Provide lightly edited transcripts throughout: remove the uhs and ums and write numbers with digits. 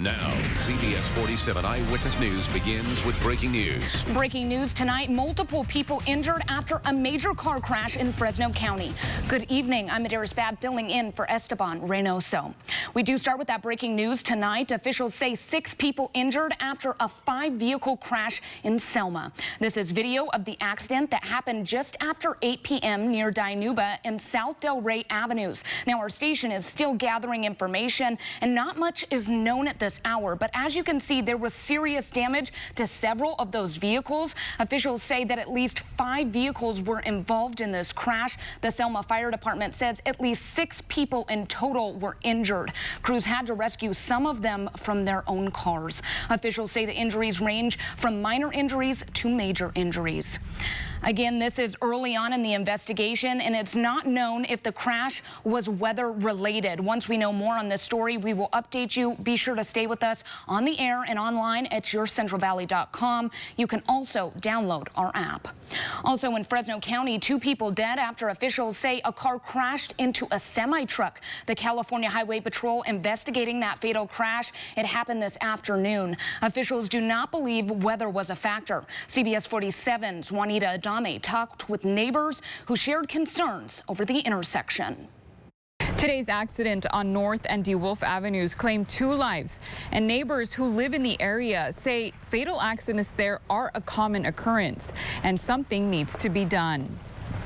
Now, CBS 47 Eyewitness News begins with breaking news. Breaking news tonight, multiple people injured after a major car crash in Fresno County. Good evening, I'm Adaris Bab filling in for Esteban Reynoso. We do start with that breaking news tonight. Officials say 6 people injured after a 5-vehicle crash in Selma. This is video of the accident that happened just after 8 p.m. near Dinuba and South Del Rey Avenues. Now, our station is still gathering information and not much is known at this hour, but as you can see, there was serious damage to several of those vehicles. Officials say that at least 5 vehicles were involved in this crash. The Selma Fire Department says at least 6 people in total were injured. Crews had to rescue some of them from their own cars. Officials say the injuries range from minor injuries to major injuries. Again, this is early on in the investigation, and it's not known if the crash was weather related. Once we know more on this story, we will update you. Be sure to stay with us on the air and online at yourcentralvalley.com. You can also download our app. Also in Fresno County, 2 people dead after officials say a car crashed into a semi-truck. The California Highway Patrol investigating that fatal crash. It happened this afternoon. Officials do not believe weather was a factor. CBS 47's Juanita Adame talked with neighbors who shared concerns over the intersection. Today's accident on North and DeWolf Avenues claimed 2 lives, and neighbors who live in the area say fatal accidents there are a common occurrence and something needs to be done.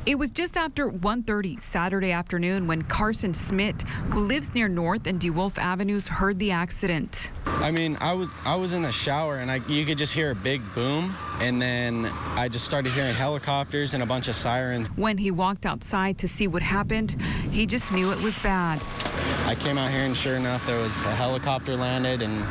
It was just after 1:30 Saturday afternoon when Carson Smith, who lives near North and DeWolf Avenues, heard the accident. I mean, I was in the shower and you could just hear a big boom, and then I just started hearing helicopters and a bunch of sirens. When he walked outside to see what happened, he just knew it was bad. I came out here and sure enough, there was a helicopter landed and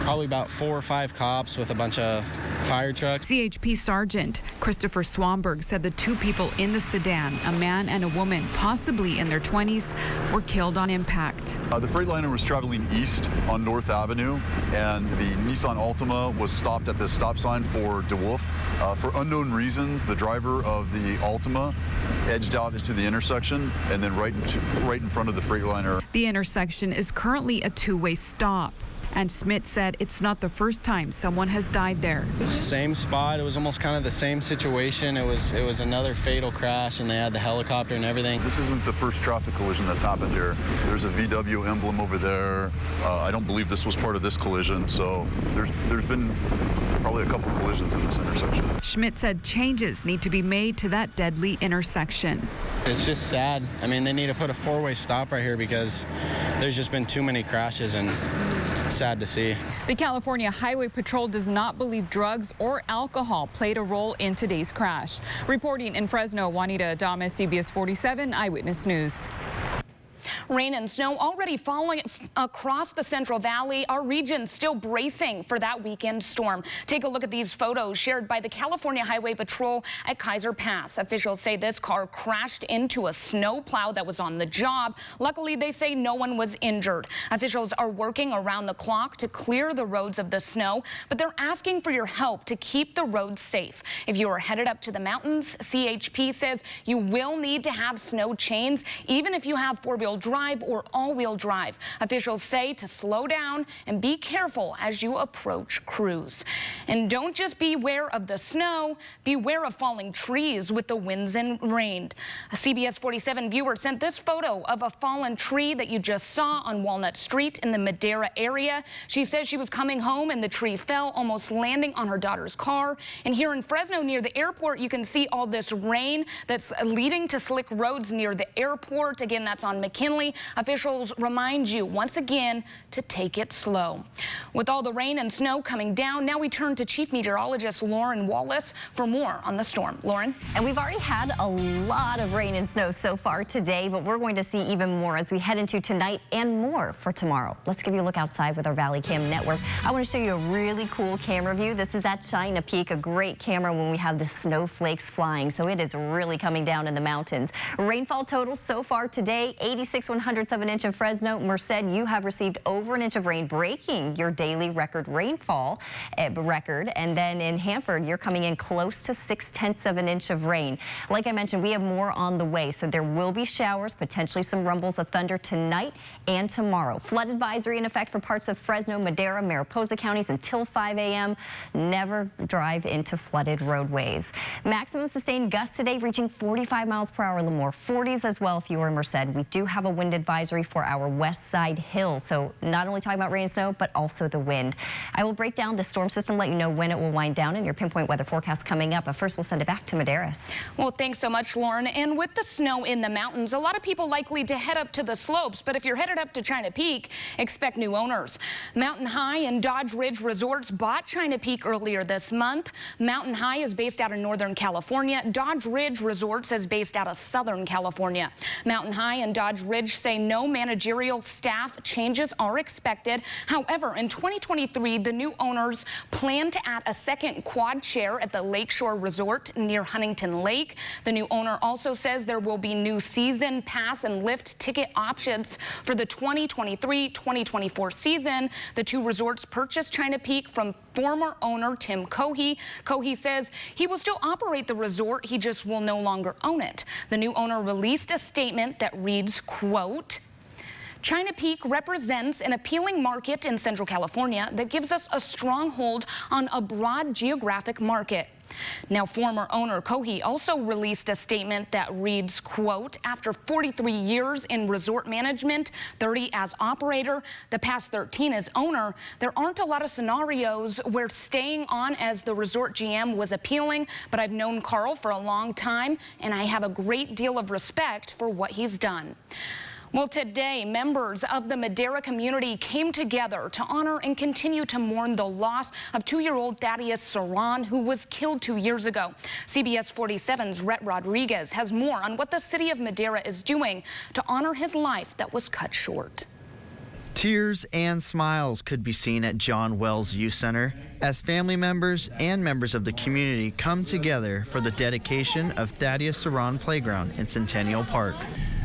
probably about 4 or 5 cops with a bunch of fire trucks. CHP Sergeant Christopher Swamberg said the 2 people in the sedan, a man and a woman, possibly in their 20s, were killed on impact. The Freightliner was traveling east on North Avenue, and the Nissan Altima was stopped at the stop sign for DeWolf. For unknown reasons, the driver of the Altima edged out into the intersection and then right in front of the Freightliner. The intersection is currently a 2-way stop. And Smith said it's not the first time someone has died there. Same spot. It was almost kind of the same situation. It was another fatal crash, and they had the helicopter and everything. This isn't the first traffic collision that's happened here. There's a VW emblem over there. I don't believe this was part of this collision, so there's been probably a couple collisions in this intersection. Schmidt said changes need to be made to that deadly intersection. It's just sad. I mean, they need to put a 4-way stop right here because there's just been too many crashes, and it's sad to see. The California Highway Patrol does not believe drugs or alcohol played a role in today's crash. Reporting in Fresno, Juanita Adame, CBS 47 Eyewitness News. Rain and snow already falling across the Central Valley. Our region still bracing for that weekend storm. Take a look at these photos shared by the California Highway Patrol at Kaiser Pass. Officials say this car crashed into a snow plow that was on the job. Luckily, they say no one was injured. Officials are working around the clock to clear the roads of the snow, but they're asking for your help to keep the roads safe. If you are headed up to the mountains, CHP says you will need to have snow chains, even if you have 4-wheel drive or all-wheel drive. Officials say to slow down and be careful as you approach crews. And don't just beware of the snow, beware of falling trees with the winds and rain. A CBS 47 viewer sent this photo of a fallen tree that you just saw on Walnut Street in the Madera area. She says she was coming home and the tree fell, almost landing on her daughter's car. And here in Fresno near the airport, you can see all this rain that's leading to slick roads near the airport. Again, that's on McKinley. Officials remind you once again to take it slow. With all the rain and snow coming down, now we turn to Chief Meteorologist Lauren Wallace for more on the storm. Lauren? And we've already had a lot of rain and snow so far today, but we're going to see even more as we head into tonight and more for tomorrow. Let's give you a look outside with our Valley Cam network. I want to show you a really cool camera view. This is at China Peak, a great camera when we have the snowflakes flying. So it is really coming down in the mountains. Rainfall totals so far today, 86 1/6 of an inch in Fresno. Merced, you have received over an inch of rain, breaking your daily record rainfall record. And then in Hanford, you're coming in close to 6/10 of an inch of rain. Like I mentioned, we have more on the way, so there will be showers, potentially some rumbles of thunder tonight and tomorrow. Flood advisory in effect for parts of Fresno, Madera, Mariposa counties until 5 a.m. Never drive into flooded roadways. Maximum sustained gusts today reaching 45 miles per hour. Lemoore 40s as well if you are in Merced. We do have a wind advisory for our west side hills, so not only talking about rain and snow, but also the wind. I will break down the storm system, let you know when it will wind down, and your pinpoint weather forecast coming up. But first, we'll send it back to Medeiros. Well, thanks so much, Lauren. And with the snow in the mountains, a lot of people likely to head up to the slopes. But if you're headed up to China Peak, expect new owners. Mountain High and Dodge Ridge Resorts bought China Peak earlier this month. Mountain High is based out of Northern California. Dodge Ridge Resorts is based out of Southern California. Mountain High and Dodge Ridge say no managerial staff changes are expected. However, in 2023, the new owners plan to add a second quad chair at the Lakeshore Resort near Huntington Lake. The new owner also says there will be new season pass and lift ticket options for the 2023-2024 season. The two resorts purchased China Peak from former owner Tim Kgpe. Kgpe says he will still operate the resort, he just will no longer own it. The new owner released a statement that reads, quote, China Peak represents an appealing market in Central California that gives us a stronghold on a broad geographic market. Now, former owner Kgpe also released a statement that reads, quote, after 43 years in resort management, 30 as operator, the past 13 as owner, there aren't a lot of scenarios where staying on as the resort GM was appealing, but I've known Carl for a long time, and I have a great deal of respect for what he's done. Well, today, members of the Madera community came together to honor and continue to mourn the loss of 2-year-old Thaddeus Saran, who was killed 2 years ago. CBS 47's Rhett Rodriguez has more on what the city of Madera is doing to honor his life that was cut short. Tears and smiles could be seen at John Wells Youth Center as family members and members of the community come together for the dedication of Thaddeus Saran Playground in Centennial Park.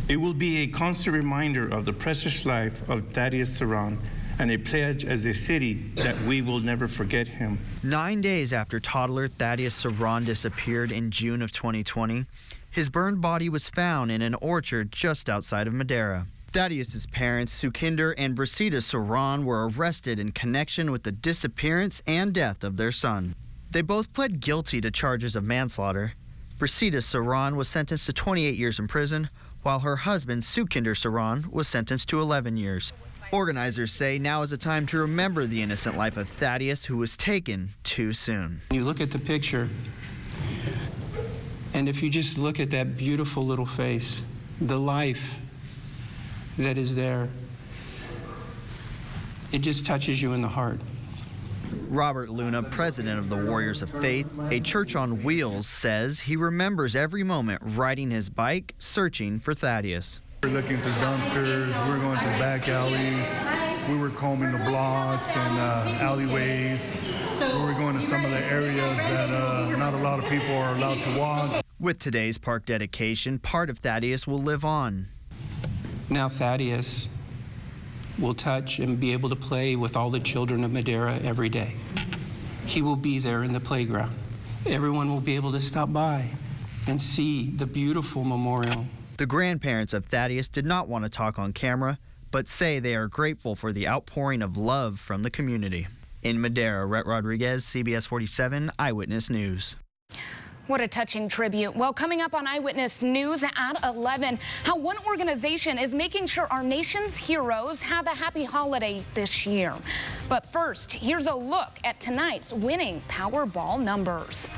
It will be a constant reminder of the precious life of Thaddeus Saran and a pledge as a city that we will never forget him. 9 days after toddler Thaddeus Saran disappeared in June of 2020, his burned body was found in an orchard just outside of Madera. Thaddeus's parents, Sukhinder and Brasida Saran, were arrested in connection with the disappearance and death of their son. They both pled guilty to charges of manslaughter. Brasida Saran was sentenced to 28 years in prison, while her husband, Sukhinder Saran, was sentenced to 11 years. Organizers say now is a time to remember the innocent life of Thaddeus, who was taken too soon. You look at the picture, and if you just look at that beautiful little face, the life that is there, it just touches you in the heart. Robert Luna, president of the Warriors of Faith, a church on wheels, says he remembers every moment riding his bike, searching for Thaddeus. We're looking through dumpsters, we were going through back alleys, we were combing the blocks and alleyways. We were going to some of the areas that not a lot of people are allowed to walk. With today's park dedication, part of Thaddeus will live on. Now Thaddeus will touch and be able to play with all the children of Madera every day. He will be there in the playground. Everyone will be able to stop by and see the beautiful memorial. The grandparents of Thaddeus did not want to talk on camera, but say they are grateful for the outpouring of love from the community. In Madera, Rhett Rodriguez, CBS 47 Eyewitness News. What a touching tribute. Well, coming up on Eyewitness News at 11, how one organization is making sure our nation's heroes have a happy holiday this year. But first, here's a look at tonight's winning Powerball numbers.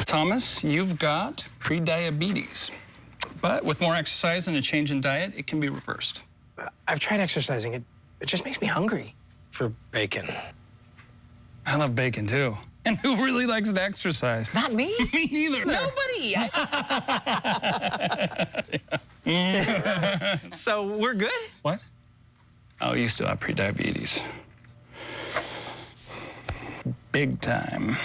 Thomas, you've got prediabetes, but with more exercise and a change in diet, it can be reversed. I've tried exercising. It just makes me hungry for bacon. I love bacon, too. And who really likes to exercise? Not me. Me neither. Nobody. So we're good? What? Oh, you still have prediabetes. Big time.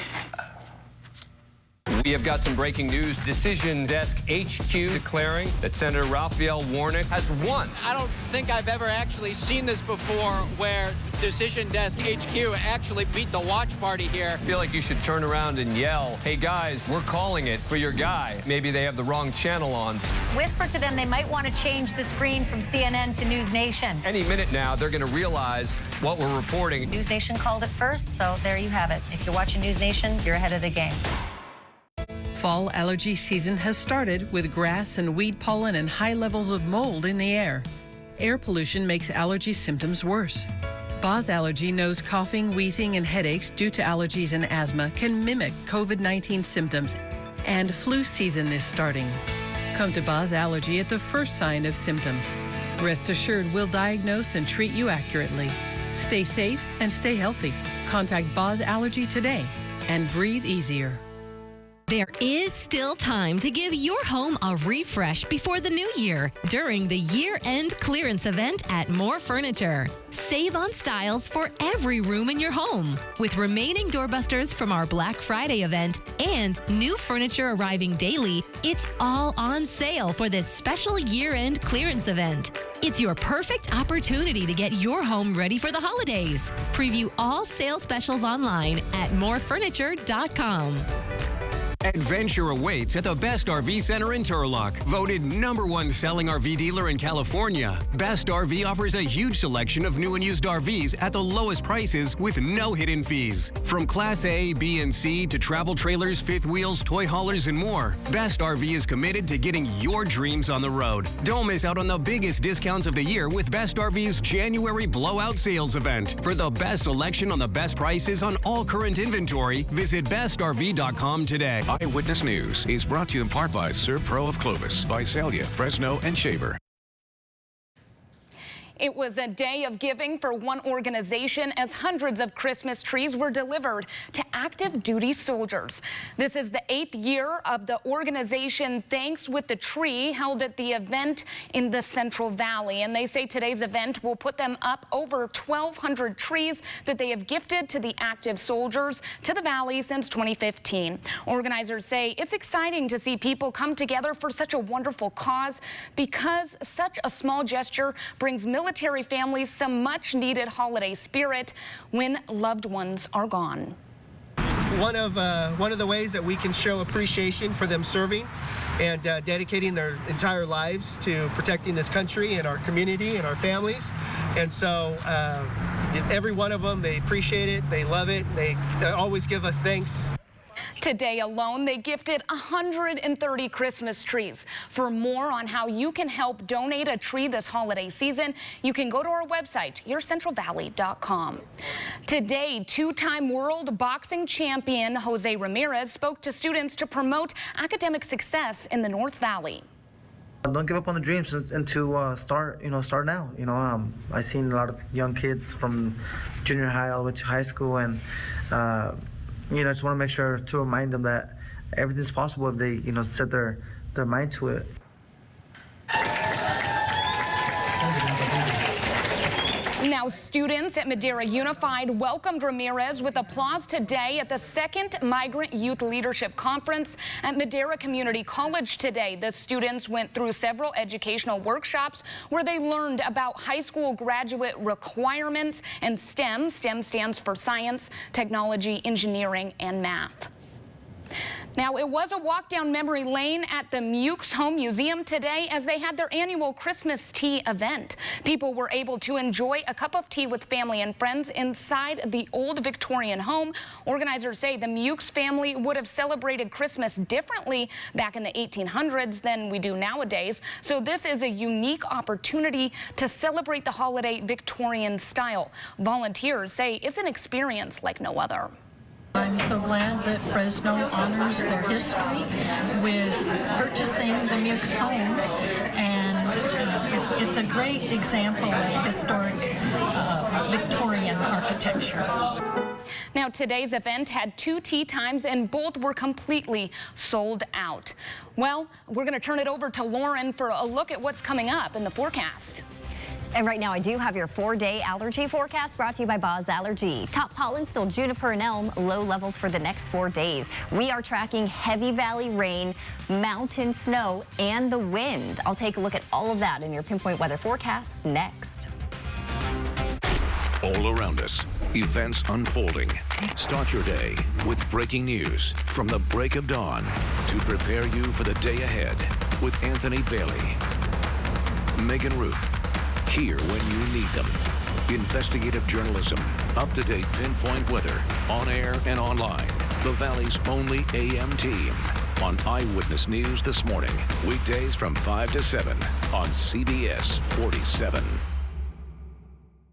We have got some breaking news. Decision Desk HQ declaring that Senator Raphael Warnock has won. I don't think I've ever actually seen this before where Decision Desk HQ actually beat the watch party here. I feel like you should turn around and yell, hey guys, we're calling it for your guy. Maybe they have the wrong channel on. Whisper to them they might want to change the screen from CNN to News Nation. Any minute now, they're going to realize what we're reporting. News Nation called it first, so there you have it. If you're watching News Nation, you're ahead of the game. Fall allergy season has started with grass and weed pollen and high levels of mold in the air. Air pollution makes allergy symptoms worse. Boz Allergy knows coughing, wheezing, and headaches due to allergies and asthma can mimic COVID-19 symptoms, and flu season is starting. Come to Boz Allergy at the first sign of symptoms. Rest assured we'll diagnose and treat you accurately. Stay safe and stay healthy. Contact Boz Allergy today and breathe easier. There is still time to give your home a refresh before the new year during the year-end clearance event at More Furniture. Save on styles for every room in your home with remaining doorbusters from our Black Friday event and new furniture arriving daily. It's all on sale for this special year-end clearance event. It's your perfect opportunity to get your home ready for the holidays. Preview all sale specials online at morefurniture.com. Adventure awaits at the Best RV Center in Turlock. Voted #1 selling RV dealer in California, Best RV offers a huge selection of new and used RVs at the lowest prices with no hidden fees. From Class A, B, and C to travel trailers, fifth wheels, toy haulers, and more, Best RV is committed to getting your dreams on the road. Don't miss out on the biggest discounts of the year with Best RV's January Blowout Sales event. For the best selection on the best prices on all current inventory, visit bestrv.com today. Eyewitness News is brought to you in part by Servpro of Clovis, Visalia, Fresno, and Shaver. It was a day of giving for one organization as hundreds of Christmas trees were delivered to active duty soldiers. This is the 8th year of the organization Thanks with the Tree, held at the event in the Central Valley. And they say today's event will put them up over 1,200 trees that they have gifted to the active soldiers to the Valley since 2015. Organizers say it's exciting to see people come together for such a wonderful cause because such a small gesture brings military families some much-needed holiday spirit when loved ones are gone. One of the ways that we can show appreciation for them serving and dedicating their entire lives to protecting this country and our community and our families. And so every one of them, they appreciate it, they love it, they always give us thanks. Today alone, they gifted 130 Christmas trees. For more on how you can help donate a tree this holiday season, you can go to our website, yourcentralvalley.com. Today, two-time world boxing champion Jose Ramirez spoke to students to promote academic success in the North Valley. Don't give up on the dreams and to start now. I've seen a lot of young kids from junior high all the way to high school, and I just want to make sure to remind them that everything's possible if they, set their mind to it. Now, students at Madera Unified welcomed Ramirez with applause today at the 2nd Migrant Youth Leadership Conference at Madera Community College today. The students went through several educational workshops where they learned about high school graduate requirements and STEM. STEM stands for science, technology, engineering, and math. Now, it was a walk down memory lane at the Mukes Home Museum today as they had their annual Christmas tea event. People were able to enjoy a cup of tea with family and friends inside the old Victorian home. Organizers say the Mukes family would have celebrated Christmas differently back in the 1800s than we do nowadays. So this is a unique opportunity to celebrate the holiday Victorian style. Volunteers say it's an experience like no other. I'm so glad that Fresno honors their history with purchasing the Mukes home, and it's a great example of historic Victorian architecture. Now, today's event had 2 tea times and both were completely sold out. Well, we're going to turn it over to Lauren for a look at what's coming up in the forecast. And right now I do have your 4-day allergy forecast brought to you by Boz Allergy. Top pollen still juniper and elm, low levels for the next 4 days. We are tracking heavy valley rain, mountain snow, and the wind. I'll take a look at all of that in your pinpoint weather forecast next. All around us, events unfolding. Start your day with breaking news from the break of dawn to prepare you for the day ahead with Anthony Bailey, Megan Root, here when you need them. Investigative journalism, up-to-date pinpoint weather, on air and online. The Valley's only AM team on Eyewitness News This Morning. Weekdays from 5 to 7 on CBS 47.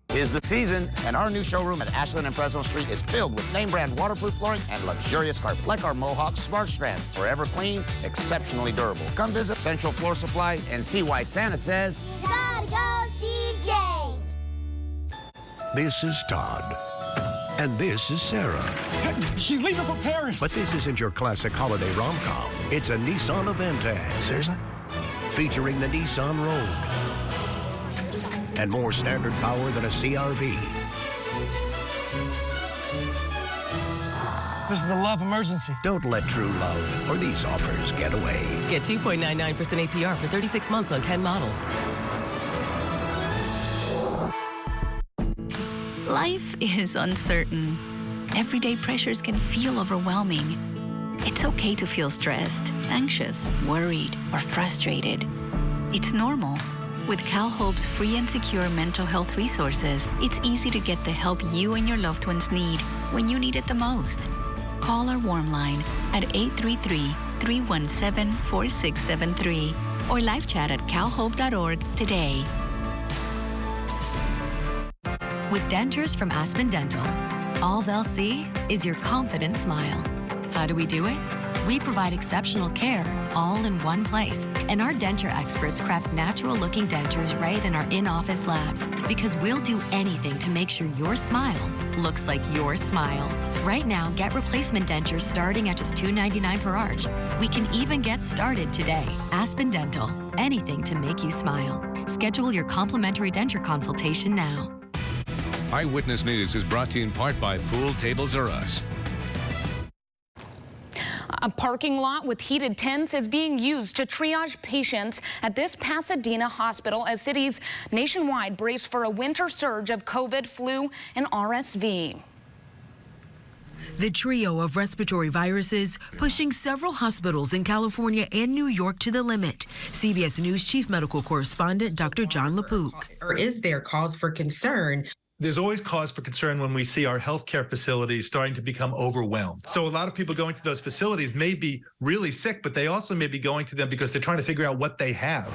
'Tis the season, and our new showroom at Ashland and Fresno Street is filled with name-brand waterproof flooring and luxurious carpet, like our Mohawk Smart Strand, forever clean, exceptionally durable. Come visit Central Floor Supply and see why Santa says, "You gotta go see James." This is Todd. And this is Sarah. She's leaving for Paris. But this isn't your classic holiday rom-com. It's a Nissan Aventador. Seriously? Featuring the Nissan Rogue. And more standard power than a CR-V. This is a love emergency. Don't let true love or these offers get away. Get 2.99% APR for 36 months on 10 models. Life is uncertain. Everyday pressures can feel overwhelming. It's okay to feel stressed, anxious, worried, or frustrated. It's normal. With CalHope's free and secure mental health resources, it's easy to get the help you and your loved ones need when you need it the most. Call our warm line at 833-317-4673 or live chat at calhope.org today. With dentures from Aspen Dental, all they'll see is your confident smile. How do we do it? We provide exceptional care all in one place, and our denture experts craft natural-looking dentures right in our in-office labs, because we'll do anything to make sure your smile looks like your smile. Right now, get replacement dentures starting at just $2.99 per arch. We can even get started today. Aspen Dental, anything to make you smile. Schedule your complimentary denture consultation now. Eyewitness News is brought to you in part by Pool Tables R Us. A parking lot with heated tents is being used to triage patients at this Pasadena hospital as cities nationwide brace for a winter surge of COVID, flu, and RSV. The trio of respiratory viruses pushing several hospitals in California and New York to the limit. CBS News Chief Medical Correspondent Dr. John LaPook. Or is there cause for concern? There's always cause for concern when we see our healthcare facilities starting to become overwhelmed. So a lot of people going to those facilities may be really sick, but they also may be going to them because they're trying to figure out what they have.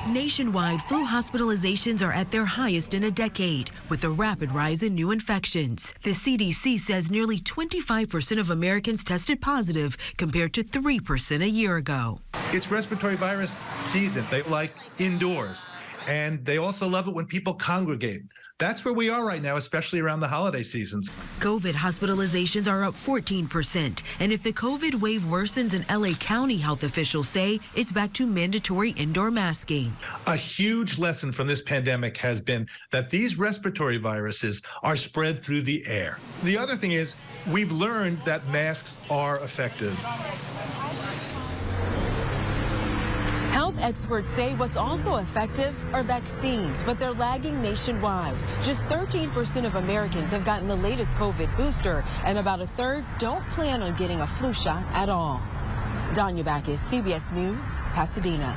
Nationwide, flu hospitalizations are at their highest in a decade, with a rapid rise in new infections. The CDC says nearly 25% of Americans tested positive, compared to 3% a year ago. It's respiratory virus season. They like indoors. And they also love it when people congregate. That's where we are right now, especially around the holiday seasons. COVID hospitalizations are up 14%. And if the COVID wave worsens in LA County, health officials say it's back to mandatory indoor masking. A huge lesson from this pandemic has been that these respiratory viruses are spread through the air. The other thing is, we've learned that masks are effective. Health experts say what's also effective are vaccines, but they're lagging nationwide. Just 13% of Americans have gotten the latest COVID booster, and about a third don't plan on getting a flu shot at all. Danya Backus, CBS News, Pasadena.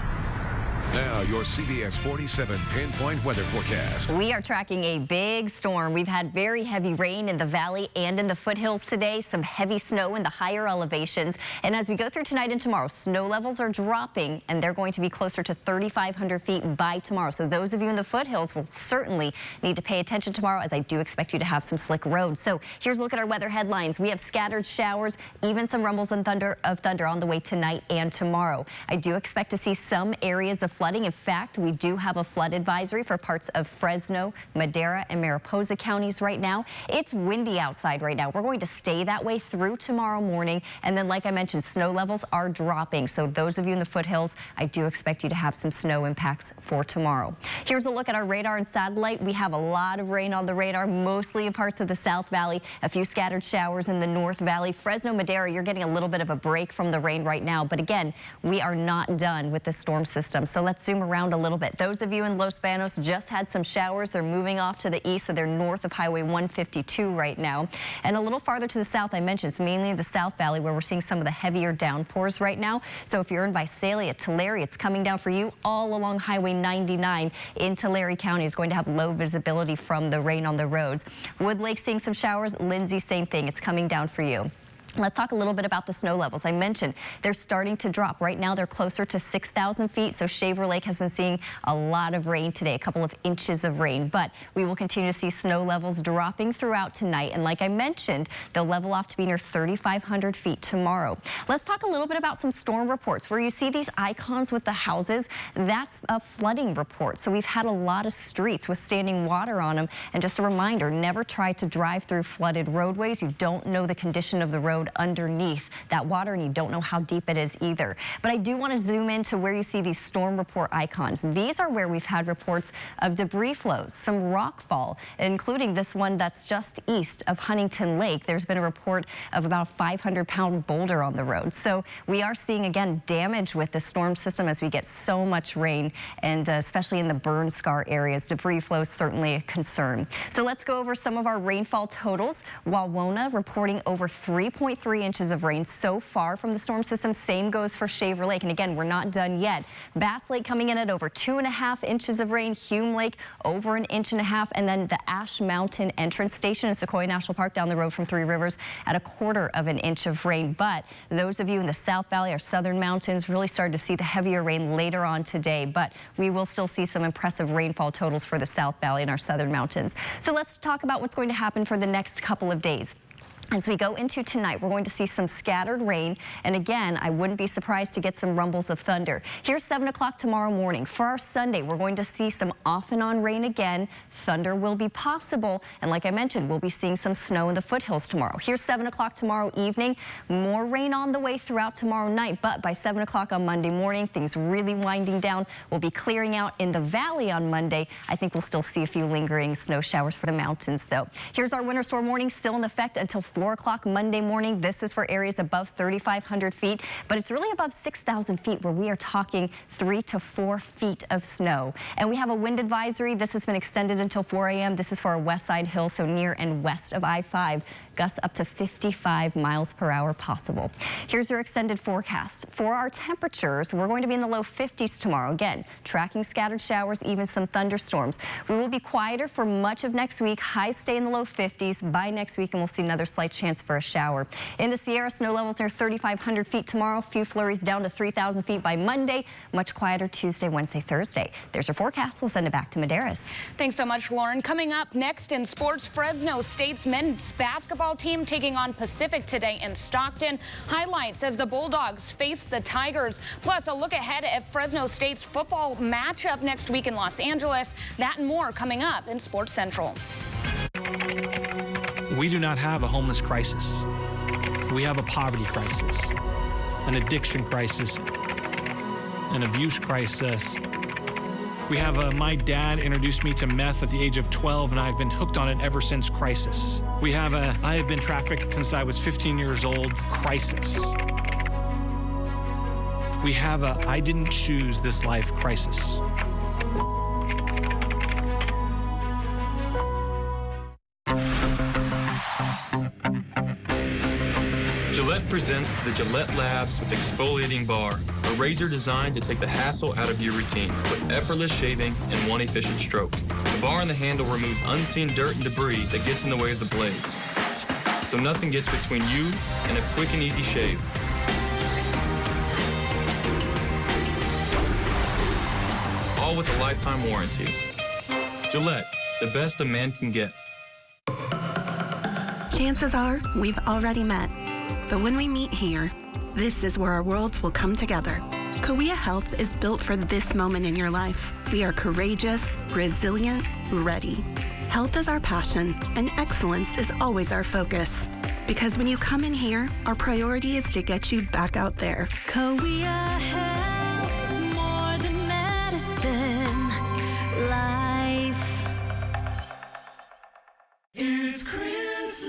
Now, your CBS 47 pinpoint weather forecast. We are tracking a big storm. We've had very heavy rain in the valley and in the foothills today, some heavy snow in the higher elevations. And as we go through tonight and tomorrow, snow levels are dropping, and they're going to be closer to 3,500 feet by tomorrow. So those of you in the foothills will certainly need to pay attention tomorrow, as I do expect you to have some slick roads. So here's a look at our weather headlines. We have scattered showers, even some rumbles and thunder on the way tonight and tomorrow. I do expect to see some areas of flooding. In fact, we do have a flood advisory for parts of Fresno, Madera, and Mariposa counties right now. It's windy outside right now. We're going to stay that way through tomorrow morning. And then, like I mentioned, snow levels are dropping. So those of you in the foothills, I do expect you to have some snow impacts for tomorrow. Here's a look at our radar and satellite. We have a lot of rain on the radar, mostly in parts of the South Valley, a few scattered showers in the North Valley. Fresno, Madera, you're getting a little bit of a break from the rain right now. But again, we are not done with the storm system. So let's zoom around a little bit. Those of you in Los Banos just had some showers. They're moving off to the east, so they're north of Highway 152 right now. And a little farther to the south, I mentioned, it's mainly the South Valley where we're seeing some of the heavier downpours right now. So if you're in Visalia, Tulare, it's coming down for you. All along Highway 99 in Tulare County is going to have low visibility from the rain on the roads. Woodlake seeing some showers. Lindsay, same thing. It's coming down for you. Let's talk a little bit about the snow levels. I mentioned they're starting to drop. Right now, they're closer to 6,000 feet. So Shaver Lake has been seeing a lot of rain today, a couple of inches of rain. But we will continue to see snow levels dropping throughout tonight. And like I mentioned, they'll level off to be near 3,500 feet tomorrow. Let's talk a little bit about some storm reports. Where you see these icons with the houses, that's a flooding report. So we've had a lot of streets with standing water on them. And just a reminder, never try to drive through flooded roadways. You don't know the condition of the road underneath that water, and you don't know how deep it is either. But I do want to zoom into where you see these storm report icons. These are where we've had reports of debris flows, some rock fall, including this one that's just east of Huntington Lake. There's been a report of about a 500-pound boulder on the road. So we are seeing, again, damage with the storm system as we get so much rain, and especially in the burn scar areas, debris flow is certainly a concern. So let's go over some of our rainfall totals. Wawona reporting over 3.3 inches of rain so far from the storm system. Same goes for Shaver Lake. And again, we're not done yet. Bass Lake coming in at over 2.5 inches of rain. Hume Lake over 1.5 inches. And then the Ash Mountain entrance station in Sequoia National Park down the road from Three Rivers at 1/4 inch of rain. But those of you in the South Valley, our southern mountains, really started to see the heavier rain later on today. But we will still see some impressive rainfall totals for the South Valley and our southern mountains. So let's talk about what's going to happen for the next couple of days. As we go into tonight, we're going to see some scattered rain. And again, I wouldn't be surprised to get some rumbles of thunder. Here's 7 o'clock tomorrow morning. For our Sunday, we're going to see some off and on rain again. Thunder will be possible. And like I mentioned, we'll be seeing some snow in the foothills tomorrow. Here's 7 o'clock tomorrow evening. More rain on the way throughout tomorrow night. But by 7 o'clock on Monday morning, things really winding down. We'll be clearing out in the valley on Monday. I think we'll still see a few lingering snow showers for the mountains, though. Here's our winter storm warning still in effect until 4 o'clock Monday morning. This is for areas above 3,500 feet, but it's really above 6,000 feet where we are talking 3 to 4 feet of snow. And we have a wind advisory. This has been extended until 4 a.m. This is for our West Side Hill, so near and west of I-5. Gusts up to 55 miles per hour possible. Here's your extended forecast. For our temperatures, we're going to be in the low 50s tomorrow. Again, tracking scattered showers, even some thunderstorms. We will be quieter for much of next week. Highs stay in the low 50s by next week, and we'll see another slight chance for a shower. In the Sierra, snow levels near 3,500 feet tomorrow. Few flurries down to 3,000 feet by Monday. Much quieter Tuesday, Wednesday, Thursday. There's your forecast. We'll send it back to Medeiros. Thanks so much, Lauren. Coming up next in sports, Fresno State's men's basketball team taking on Pacific today in Stockton. Highlights as the Bulldogs face the Tigers. Plus, a look ahead at Fresno State's football matchup next week in Los Angeles. That and more coming up in Sports Central. We do not have a homeless crisis. We have a poverty crisis, an addiction crisis, an abuse crisis. We have a my dad introduced me to meth at the age of 12 and I've been hooked on it ever since crisis. We have a I have been trafficked since I was 15 years old crisis. We have a I didn't choose this life crisis. Gillette presents the Gillette Labs with Exfoliating Bar, a razor designed to take the hassle out of your routine with effortless shaving and one efficient stroke. The bar and the handle removes unseen dirt and debris that gets in the way of the blades, so nothing gets between you and a quick and easy shave. All with a lifetime warranty. Gillette, the best a man can get. Chances are we've already met. But when we meet here, this is where our worlds will come together. Kgpe Health is built for this moment in your life. We are courageous, resilient, ready. Health is our passion, and excellence is always our focus. Because when you come in here, our priority is to get you back out there. Kgpe Health, more than medicine, life. It's Christmas.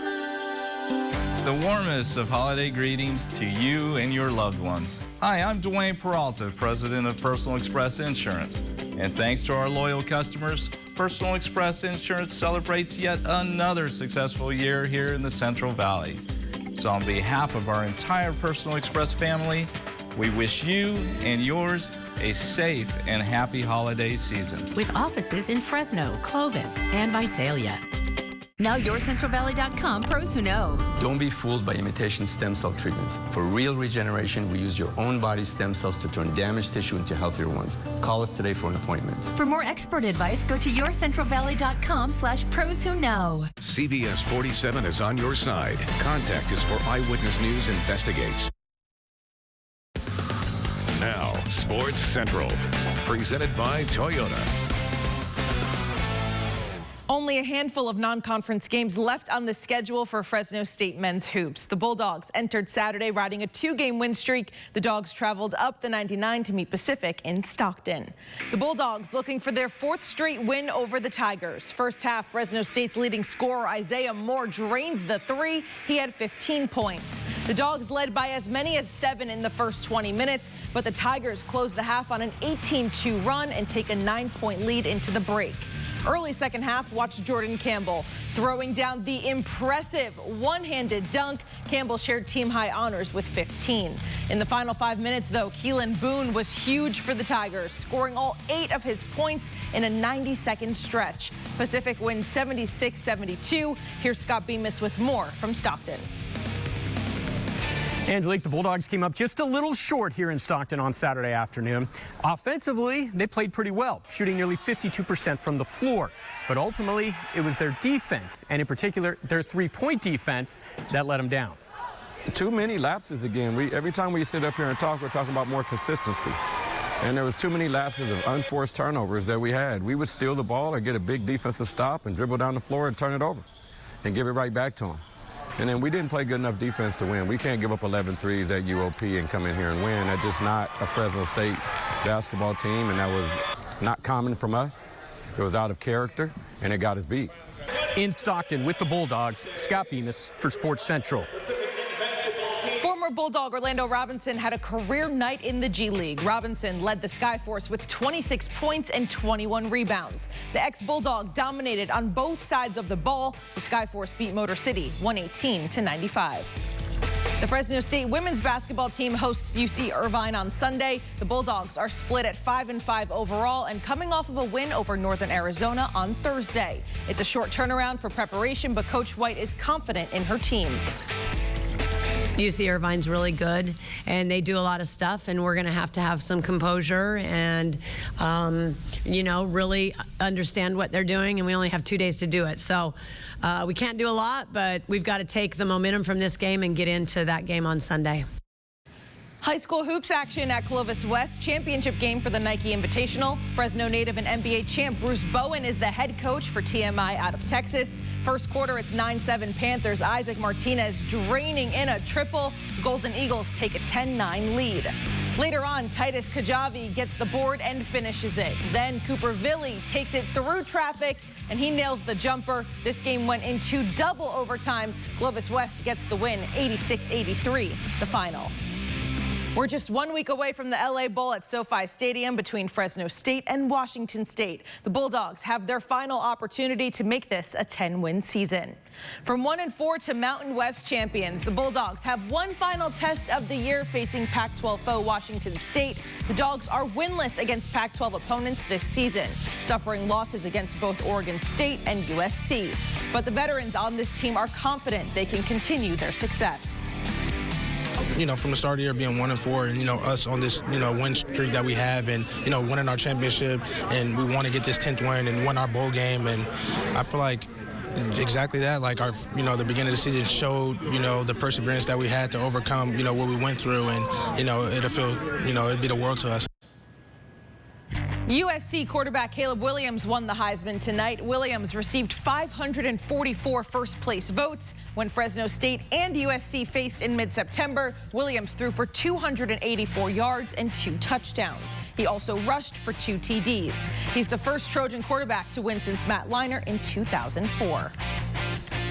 The warmest of holiday greetings to you and your loved ones. Hi, I'm Dwayne Peralta, President of Personal Express Insurance. And thanks to our loyal customers, Personal Express Insurance celebrates yet another successful year here in the Central Valley. So on behalf of our entire Personal Express family, we wish you and yours a safe and happy holiday season. With offices in Fresno, Clovis, and Visalia. Now YourCentralValley.com, pros who know. Don't be fooled by imitation stem cell treatments. For real regeneration, we use your own body's stem cells to turn damaged tissue into healthier ones. Call us today for an appointment. For more expert advice, go to YourCentralValley.com/pros who know. CBS 47 is on your side. Contact us for Eyewitness News Investigates. Now, Sports Central, presented by Toyota. Only a handful of non-conference games left on the schedule for Fresno State men's hoops. The Bulldogs entered Saturday riding a 2-game win streak. The Dogs traveled up the 99 to meet Pacific in Stockton. The Bulldogs looking for their 4th straight win over the Tigers. First half, Fresno State's leading scorer Isaiah Moore drains the 3. He had 15 points. The Dogs led by as many as 7 in the first 20 minutes, but the Tigers closed the half on an 18-2 run and take a 9-point lead into the break. Early second half, watch Jordan Campbell throwing down the impressive one-handed dunk. Campbell shared team-high honors with 15. In the final 5 minutes, though, Keelan Boone was huge for the Tigers, scoring all 8 of his points in a 90-second stretch. Pacific wins 76-72. Here's Scott Bemis with more from Stockton. Angelique, the Bulldogs came up just a little short here in Stockton on Saturday afternoon. Offensively, they played pretty well, shooting nearly 52% from the floor. But ultimately, it was their defense, and in particular, their three-point defense, that let them down. Too many lapses again. Every time we sit up here and talk, we're talking about more consistency. And there was too many lapses of unforced turnovers that we had. We would steal the ball or get a big defensive stop and dribble down the floor and turn it over and give it right back to them. And then we didn't play good enough defense to win. We can't give up 11 threes at UOP and come in here and win. That's just not a Fresno State basketball team, and that was not common from us. It was out of character, and it got us beat. In Stockton with the Bulldogs, Scott Bemis for Sports Central. Former Bulldog Orlando Robinson had a career night in the G League. Robinson led the Skyforce with 26 points and 21 rebounds. The ex-Bulldog dominated on both sides of the ball. The Skyforce beat Motor City 118-95. The Fresno State women's basketball team hosts UC Irvine on Sunday. The Bulldogs are split at 5-5 overall and coming off of a win over Northern Arizona on Thursday. It's a short turnaround for preparation, but Coach White is confident in her team. UC Irvine's really good, and they do a lot of stuff, and we're going to have some composure and, really understand what they're doing, and we only have 2 days to do it. So we can't do a lot, but we've got to take the momentum from this game and get into that game on Sunday. High school hoops action at Clovis West. Championship game for the Nike Invitational. Fresno native and NBA champ Bruce Bowen is the head coach for TMI out of Texas. First quarter, it's 9-7 Panthers. Isaac Martinez draining in a triple. Golden Eagles take a 10-9 lead. Later on, Titus Kgpe gets the board and finishes it. Then Cooper Villi takes it through traffic, and he nails the jumper. This game went into double overtime. Clovis West gets the win, 86-83, the final. We're just 1 week away from the LA Bowl at SoFi Stadium between Fresno State and Washington State. The Bulldogs have their final opportunity to make this a 10-win season. From 1-4 to Mountain West champions, the Bulldogs have one final test of the year facing Pac-12 foe Washington State. The Dogs are winless against Pac-12 opponents this season, suffering losses against both Oregon State and USC. But the veterans on this team are confident they can continue their success. From the start of the year being 1-4 and, us on this, win streak that we have and, winning our championship, and we want to get this 10th win and win our bowl game. And I feel like, exactly that. Like the beginning of the season showed, the perseverance that we had to overcome, what we went through, and, it'd be the world to us. USC quarterback Caleb Williams won the Heisman tonight. Williams received 544 first-place votes. When Fresno State and USC faced in mid-September, Williams threw for 284 yards and 2 touchdowns. He also rushed for 2 TDs. He's the first Trojan quarterback to win since Matt Leinart in 2004.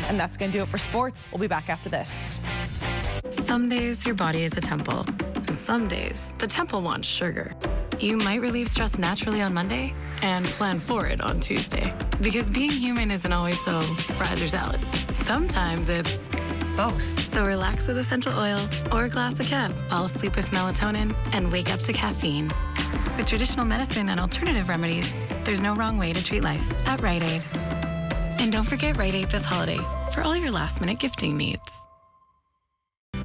And that's going to do it for sports. We'll be back after this. Some days your body is a temple, and some days the temple wants sugar. You might relieve stress naturally on Monday and plan for it on Tuesday. Because being human isn't always so fries or salad. Sometimes it's both. So relax with essential oils or a glass of Kgpe. Fall asleep with melatonin and wake up to caffeine. With traditional medicine and alternative remedies, there's no wrong way to treat life at Rite Aid. And don't forget Rite Aid this holiday for all your last-minute gifting needs.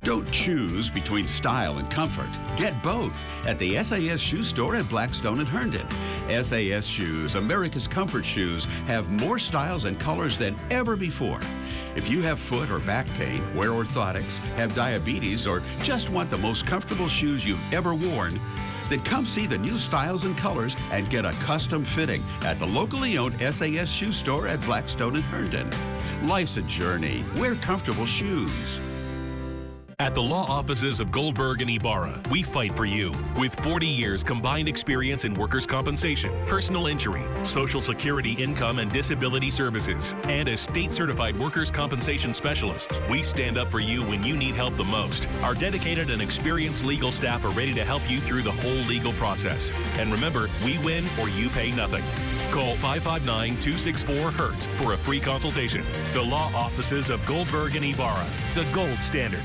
Don't choose between style and comfort. Get both at the SAS Shoe Store at Blackstone and Herndon. SAS Shoes, America's comfort shoes, have more styles and colors than ever before. If you have foot or back pain, wear orthotics, have diabetes, or just want the most comfortable shoes you've ever worn, then come see the new styles and colors and get a custom fitting at the locally owned SAS Shoe Store at Blackstone and Herndon. Life's a journey. Wear comfortable shoes. At the law offices of Goldberg and Ibarra, we fight for you. With 40 years combined experience in workers' compensation, personal injury, Social Security income and disability services, and as state-certified workers' compensation specialists, we stand up for you when you need help the most. Our dedicated and experienced legal staff are ready to help you through the whole legal process. And remember, we win or you pay nothing. Call 559-264-HURT for a free consultation. The law offices of Goldberg and Ibarra, the gold standard.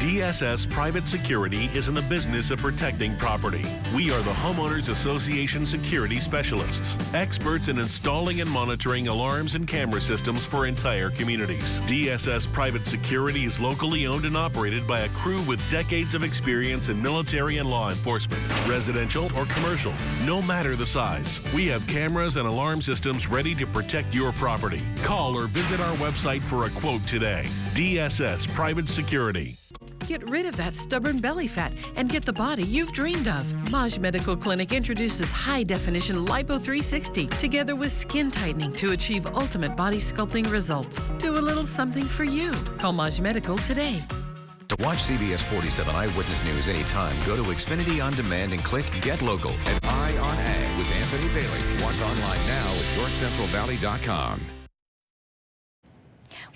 DSS Private Security is in the business of protecting property. We are the Homeowners Association security specialists, experts in installing and monitoring alarms and camera systems for entire communities. DSS Private Security is locally owned and operated by a crew with decades of experience in military and law enforcement, residential or commercial, no matter the size. We have cameras and alarm systems ready to protect your property. Call or visit our website for a quote today. DSS Private Security. Get rid of that stubborn belly fat and get the body you've dreamed of. Maj Medical Clinic introduces high-definition Lipo 360 together with skin tightening to achieve ultimate body sculpting results. Do a little something for you. Call Maj Medical today. To watch CBS 47 Eyewitness News anytime, go to Xfinity On Demand and click Get Local and Eye on Ag with Anthony Bailey. Watch online now at YourCentralValley.com.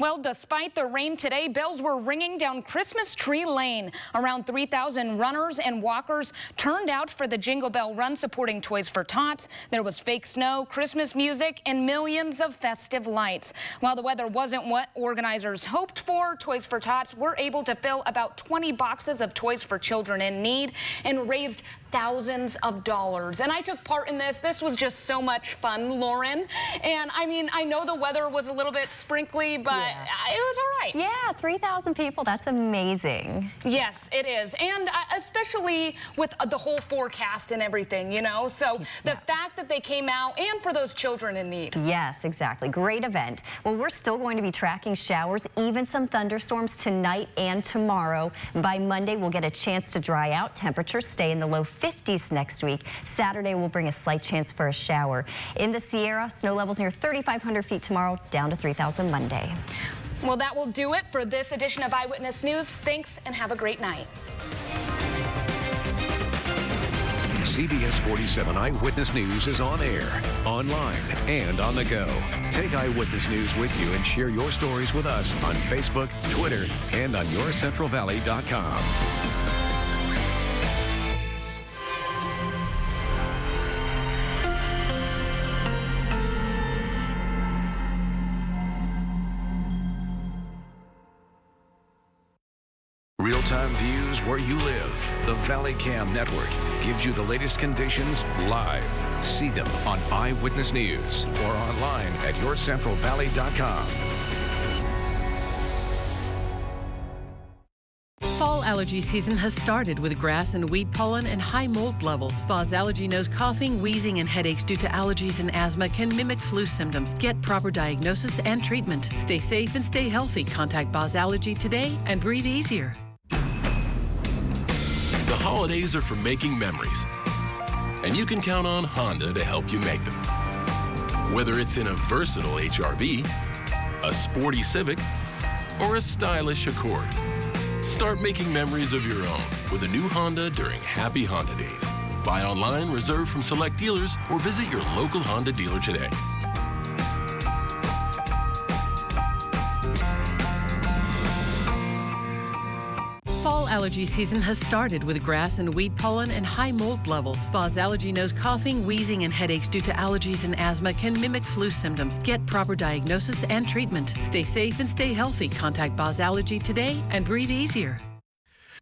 Well, despite the rain today, bells were ringing down Christmas Tree Lane. Around 3,000 runners and walkers turned out for the Jingle Bell Run supporting Toys for Tots. There was fake snow, Christmas music, and millions of festive lights. While the weather wasn't what organizers hoped for, Toys for Tots were able to fill about 20 boxes of toys for children in need and raised thousands of dollars. And I took part in this. This was just so much fun, Lauren. And I mean, I know the weather was a little bit sprinkly, but it was all right. Yeah, 3,000 people. That's amazing. Yes, it is. And especially with the whole forecast and everything, you know? So the fact that they came out and for those children in need. Yes, exactly. Great event. Well, we're still going to be tracking showers, even some thunderstorms tonight and tomorrow. By Monday, we'll get a chance to dry out. Temperatures stay in the low 50s next week. Saturday will bring a slight chance for a shower. In the Sierra, snow levels near 3,500 feet tomorrow, down to 3,000 Monday. Well, that will do it for this edition of Eyewitness News. Thanks and have a great night. CBS 47 Eyewitness News is on air, online, and on the go. Take Eyewitness News with you and share your stories with us on Facebook, Twitter, and on YourCentralValley.com. Real-time views where you live. The Valley Cam Network gives you the latest conditions live. See them on Eyewitness News or online at YourCentralValley.com. Fall allergy season has started with grass and weed pollen and high mold levels. Boz Allergy knows coughing, wheezing, and headaches due to allergies and asthma can mimic flu symptoms. Get proper diagnosis and treatment. Stay safe and stay healthy. Contact Boz Allergy today and breathe easier. The holidays are for making memories, and you can count on Honda to help you make them. Whether it's in a versatile HR-V, a sporty Civic, or a stylish Accord, start making memories of your own with a new Honda during Happy Honda Days. Buy online, reserve from select dealers, or visit your local Honda dealer today. Fall allergy season has started with grass and weed pollen and high mold levels. Boz Allergy knows coughing, wheezing, and headaches due to allergies and asthma can mimic flu symptoms. Get proper diagnosis and treatment. Stay safe and stay healthy. Contact Boz Allergy today and breathe easier.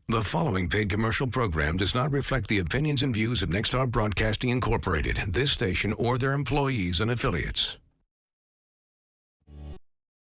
The following paid commercial program does not reflect the opinions and views of Nexstar Broadcasting Incorporated, this station, or their employees and affiliates.